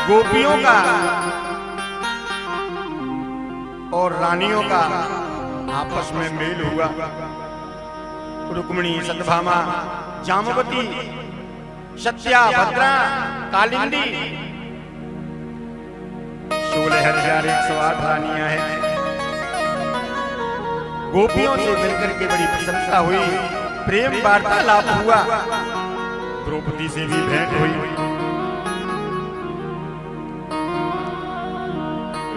गोपियों का और रानियों का आपस में मेल हुआ। रुक्मिणी, सत्यभामा, जामवती, सत्या, भद्रा, कालिंदी, 16,108 रानियां हैं। गोपियों से मिलकर के बड़ी प्रसन्नता हुई, प्रेम वार्तालाप हुआ, द्रौपदी से भी भेंट हुई।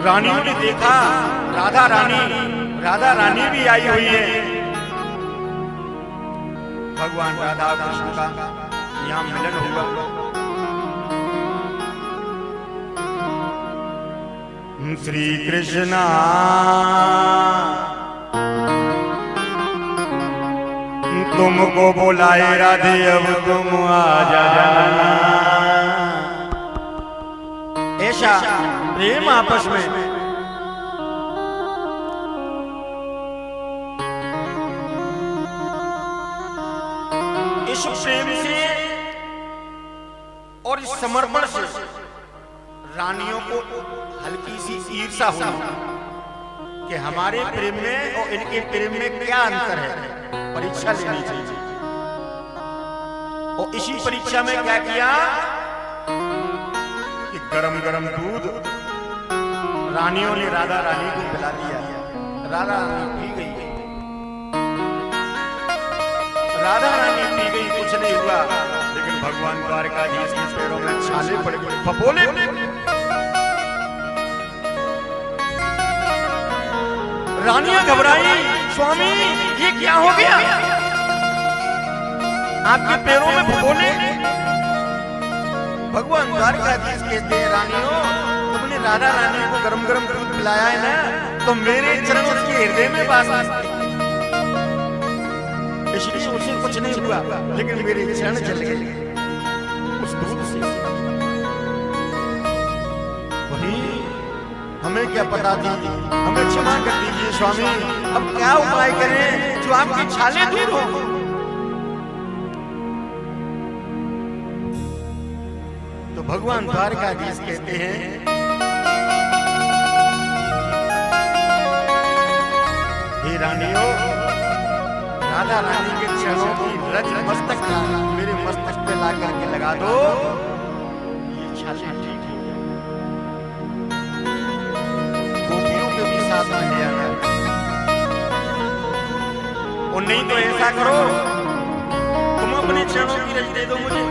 रानियों ने देखा राधा रानी भी आई हुई है। भगवान राधा कृष्ण का यहाँ मिलन हुआ। श्री कृष्णा तुमको बुलाए राधे, अब तुम आ जाना। ऐसा प्रेम आपस में। इस प्रेम से और इस समर्पण से रानियों को हल्की सी ईर्ष्या हुई कि हमारे प्रेम में और इनके प्रेम में क्या अंतर है। परीक्षा लेनी चाहिए। और इसी परीक्षा में क्या किया कि गरम गरम दूध रानियों ने राधा रानी को पिला दिया। राधा रानी पी गई। राधा रानी पी गई, कुछ नहीं हुआ। लेकिन भगवान द्वारकाधीश के पैरों में छाले पड़ गए, फपोले। रानियां घबराई, स्वामी ये क्या हो गया? आपके पैरों में फपोले। भगवान द्वारकाधीश कहते हैं, रानियों तुमने राधा रानी को गरम गरम दूध पिलाया है ना, तो मेरे चरण उसके हृदय में वास करते, इसलिए उसे कुछ नहीं हुआ। लेकिन मेरे चरण जल गए उस दूध से। वही हमें क्या पता थी, हमें क्षमा कर दीजिए स्वामी। अब क्या उपाय करें जो आपकी छाले दूर हो। तो भगवान द्वारकाधीश कहते हैं, हे रानियों, राधा रानी के चरणों की रज मस्तक मेरे मस्तक पे ला करके लगा दो, ये छाले ठीक हो जाए। गोपियों के भी साथ में ले आना। और नहीं तो ऐसा करो, तुम अपने चरणों की रज दे दो मुझे।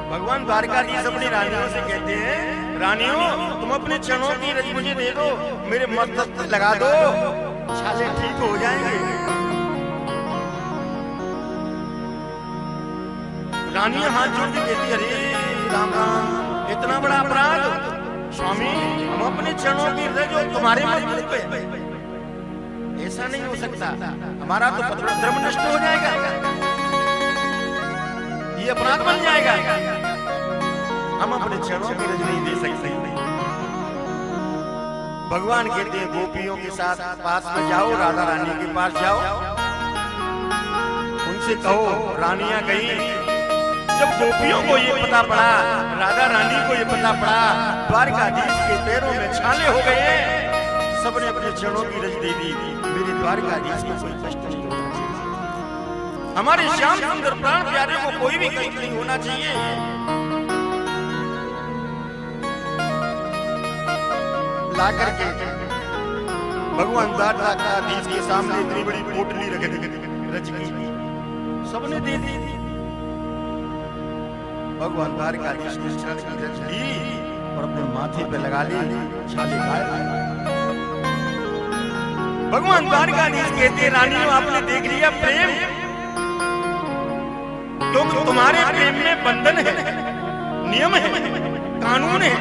भगवान द्वारकाधीश अपनी रानियों से कहते हैं, रानियों तुम अपने चरणों की रज मुझे दे दो, मेरे मस्तक पे लगा दो, छाले ठीक हो जाएंगे। रानियां हाथ जोड़ के कहती, अरे राम राम, इतना बड़ा अपराध स्वामी, हम अपने चरणों की रज तुम्हारे मस्तक पे। ऐसा नहीं हो सकता, हमारा तो धर्म नष्ट हो जाएगा, ये अपराध बन जाएगा। हम अपने चरणों की रज नहीं दे सकते। भगवान कहते हैं, गोपियों के साथ पास में जाओ, राधा रानी के पास जाओ, उनसे कहो। रानियां गई। जब गोपियों को ये पता पड़ा, राधा रानी को ये पता पड़ा, द्वारकाधीश के पैरों में छाले हो गए, सबने अपने चरणों की रज दे दी। मेरे द्वारकाधीश को कोई कष्ट नहीं होना चाहिए, हमारे श्याम सुंदर प्राण प्यारे को कोई भी कष्ट नहीं होना चाहिए। ला करके भगवान द्वारकाधीश के सामने इतनी बड़ी पोटली रख दी रज की, सबने दे दी। भगवान द्वारकाधीश ने चरण की रज ली और अपने माथे पे लगा ली, छाले गायब। भगवान द्वारकाधीश कहते, रानियों आपने देख लिया प्रेम, तो तुम्हारे प्रेम में बंधन है, नियम है, कानून है,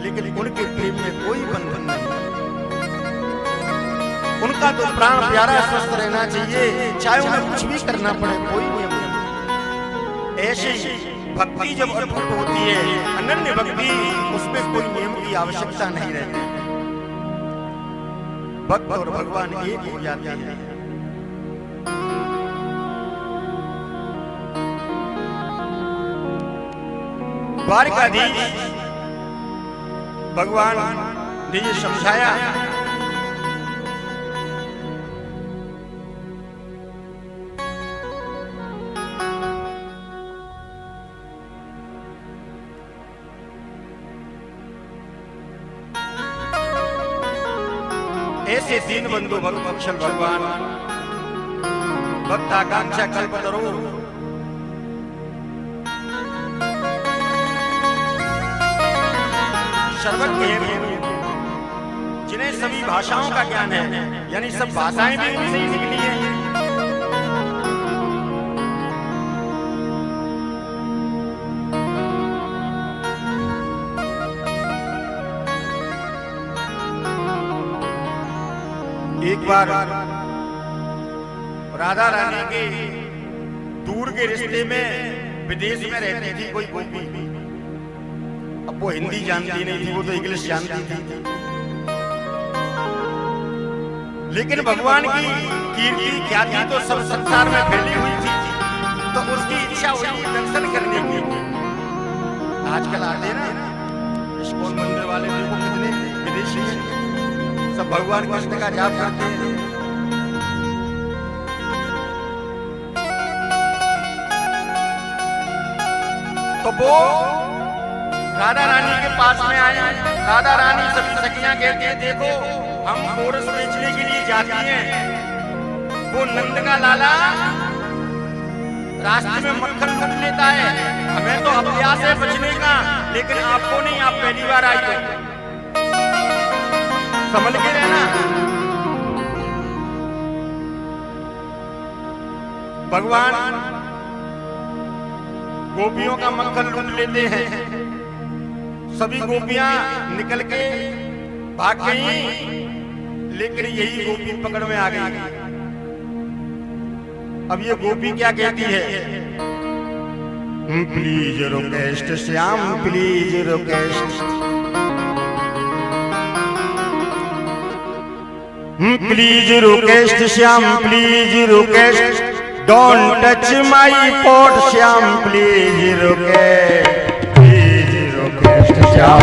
लेकिन उनके प्रेम में कोई बंधन नहीं। उनका तो प्राण प्यारा स्वस्थ रहना चाहिए, चाहे उन्हें कुछ भी करना पड़े, कोई नियम नहीं। ऐसे भक्ति जब अटूट होती है, अनन्य भक्ति, उसमें कोई नियम की आवश्यकता नहीं रहती। भक्त और भगवान एक हो जाते हैं। द्वारकाधीश भगवान ने ये समझाया ऐसे दीन बंधु भक्तवत्सल भगवान भक्त आकांक्षा कल्पतरु सर्वज्ञ जिन्हें सभी भाषाओं का ज्ञान है, यानी सब भाषाएं भी उनसे ही निकली हैं। एक बार राधा रानी के दूर के रिश्ते में विदेश में रहती थी कोई गोपी। अब वो हिंदी जानती नहीं थी, वो तो इंग्लिश जानती थी, लेकिन भगवान की कीर्ति ख्याति तो सब संसार में फैली हुई थी, तो उसकी इच्छा हुई दर्शन करने की। आजकल आते ना इस्कॉन मंदिर वाले, देखो कितने विदेशी हैं, सब भगवान कृष्ण का जाप करते हैं। तो वो राधा रानी के पास में आए। राधा रानी सभी सखियां कहती हैं, देखो हम गोरस बेचने के लिए जाती हैं, वो नंद का लाला रास्ते में मक्खन लूट लेता है, हमें तो अभ्यास है बचने का, लेकिन आपको नहीं, आप पहली बार आई हो, समझ के रहना। भगवान गोपियों का मक्खन लूट लेते हैं। सभी गोपियां निकल के भाग गई, लेकिन यही गोपी पकड़ में आ गई। अब ये गोपी क्या कहती है, please request Shyam, please request, please request Shyam, please request, don't touch my pot Shyam, please request, please request Shyam,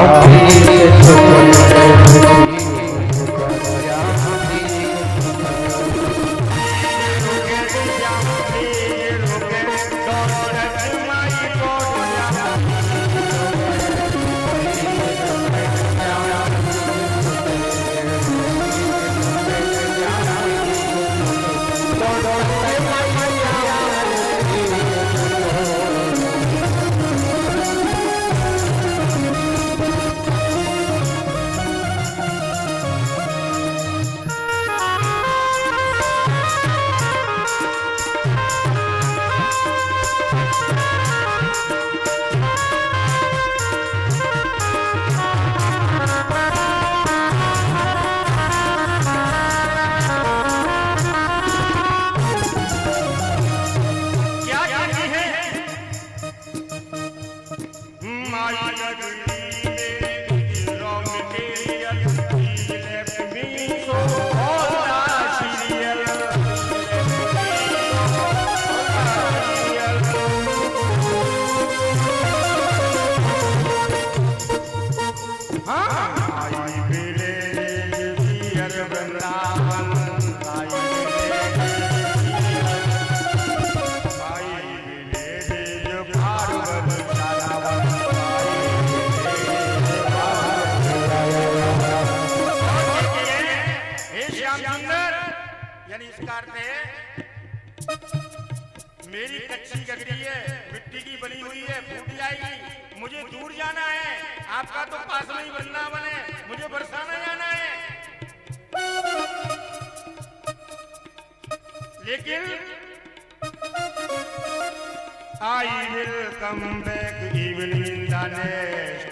मेरी कच्ची गगरी है, मिट्टी की बनी हुई है, फूट जाएगी, मुझे दूर जाना है, आपका तो पास में ही वृंदावन है, मुझे बरसाना जाना है। लेकिन I will come back even in the next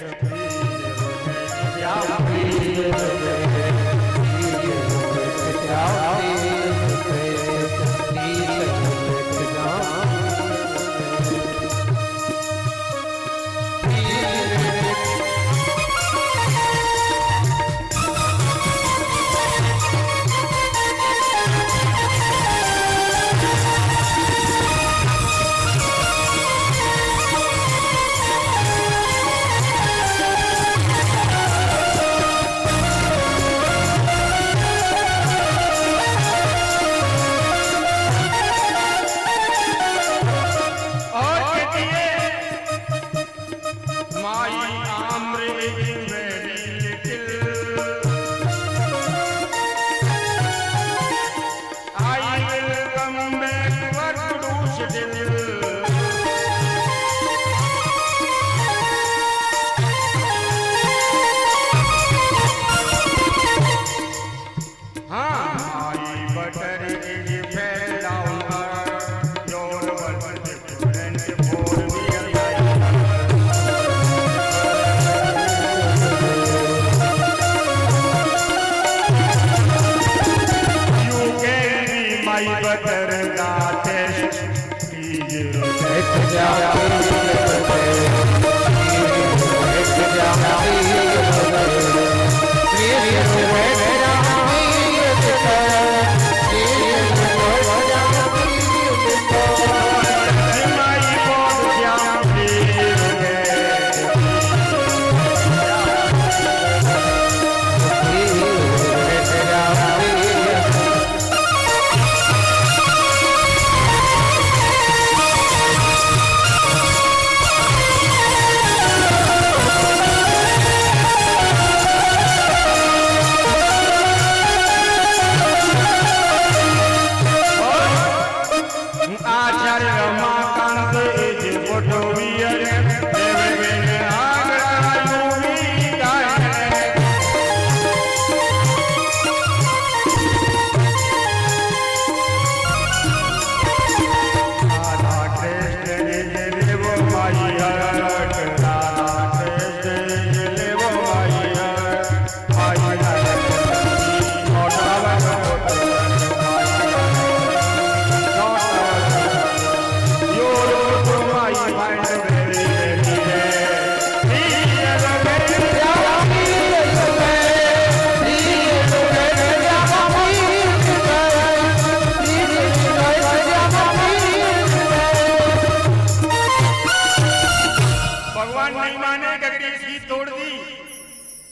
भगवान नहीं माने, गगरी इसकी तोड़ दी।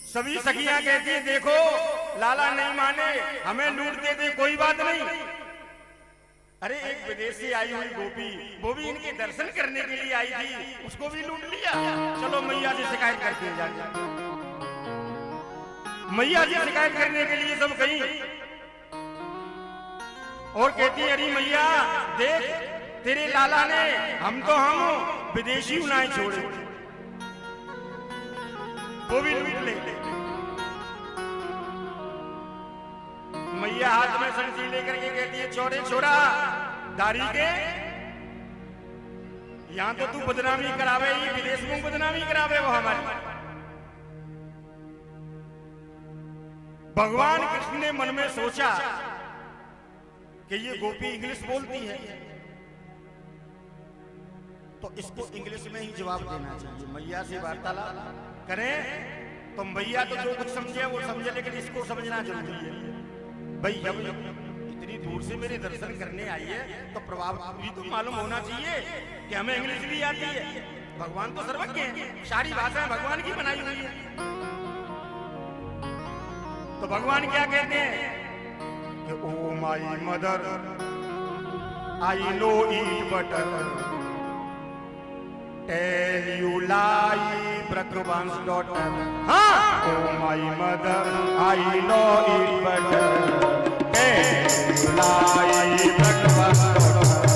सभी सखियां कहती है देखो लाला नहीं माने, हमें लूट दे दे कोई बात नहीं। अरे एक विदेश से आई हुई गोपी, वो भी इनके दर्शन करने के लिए आई थी, उसको भी लूट लिया। चलो मैया से शिकायत करते हैं जाके। मैया से शिकायत करने के लिए सब गई और कहती है अरे मैया देख तेरे लाला ने हम विदेशी उनाए छोड़े, वो भी लूट ले। मैया हाथ में संसी लेकर के कहती है छोरे छोरा दारी के, यहां तो तू बदनामी करावे, ये विदेश में बदनामी करावे वो हमारी। भगवान कृष्ण ने मन में सोचा कि ये गोपी इंग्लिश बोलती है तो इसको इंग्लिश में ही जवाब देना चाहिए। मैया से वार्तालाप करें तो मैया तो जो कुछ समझे वो समझे, लेकिन इसको समझना जरूरी है। भाई जब इतनी दूर से मेरे दर्शन करने आई है तो प्रभाव भी तो मालूम होना चाहिए कि हमें इंग्लिश भी आती है। भगवान तो सर्वज्ञ है, सारी भाषाएं भगवान की बनाई हुई है। तो भगवान क्या कहते हैं कि oh my mother I no eat butter tell you lie ब्रह्मवंश डॉटर। हाँ oh my mother I no eat butter tell you lie ब्रह्मवंश डॉटर।